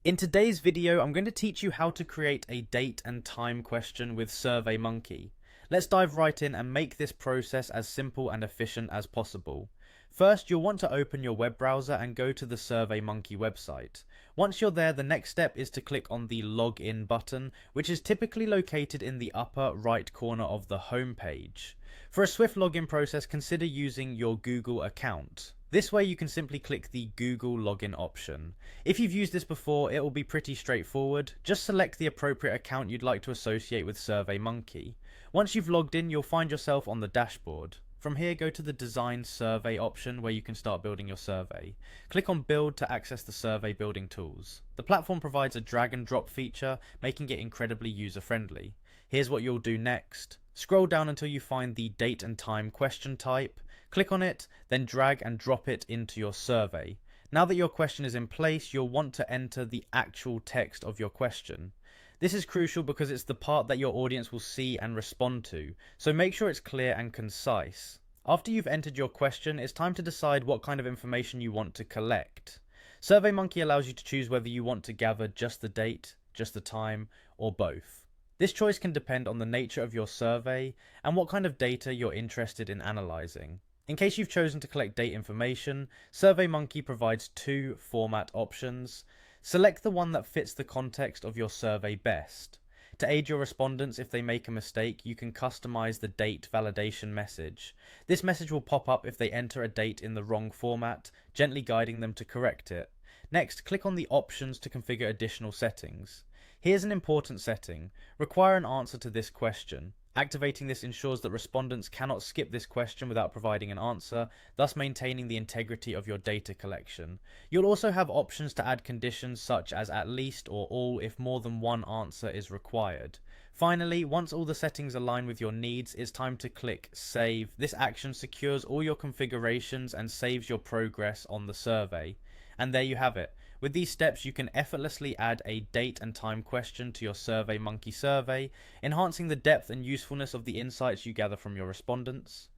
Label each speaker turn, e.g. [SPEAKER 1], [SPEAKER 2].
[SPEAKER 1] In today's video, I'm going to teach you how to create a date and time question with SurveyMonkey. Let's dive right in and make this process as simple and efficient as possible. First, you'll want to open your web browser and go to the SurveyMonkey website. Once you're there, the next step is to click on the Login button, which is typically located in the upper right corner of the home page. For a swift login process, consider using your Google account. This way you can simply click the Google login option. If you've used this before, it will be pretty straightforward. Just select the appropriate account you'd like to associate with SurveyMonkey. Once you've logged in, you'll find yourself on the dashboard. From here, go to the Design Survey option where you can start building your survey. Click on Build to access the survey building tools. The platform provides a drag and drop feature, making it incredibly user-friendly. Here's what you'll do next. Scroll down until you find the date and time question type. Click on it, then drag and drop it into your survey. Now that your question is in place, you'll want to enter the actual text of your question. This is crucial because it's the part that your audience will see and respond to, so make sure it's clear and concise. After you've entered your question, it's time to decide what kind of information you want to collect. SurveyMonkey allows you to choose whether you want to gather just the date, just the time, or both. This choice can depend on the nature of your survey and what kind of data you're interested in analyzing. In case you've chosen to collect date information, SurveyMonkey provides two format options. Select the one that fits the context of your survey best. To aid your respondents if they make a mistake, you can customize the date validation message. This message will pop up if they enter a date in the wrong format, gently guiding them to correct it. Next, click on the options to configure additional settings. Here's an important setting. Require an answer to this question. Activating this ensures that respondents cannot skip this question without providing an answer, thus maintaining the integrity of your data collection. You'll also have options to add conditions such as at least or all if more than one answer is required. Finally, once all the settings align with your needs, it's time to click Save. This action secures all your configurations and saves your progress on the survey. And there you have it. With these steps, you can effortlessly add a date and time question to your SurveyMonkey survey, enhancing the depth and usefulness of the insights you gather from your respondents.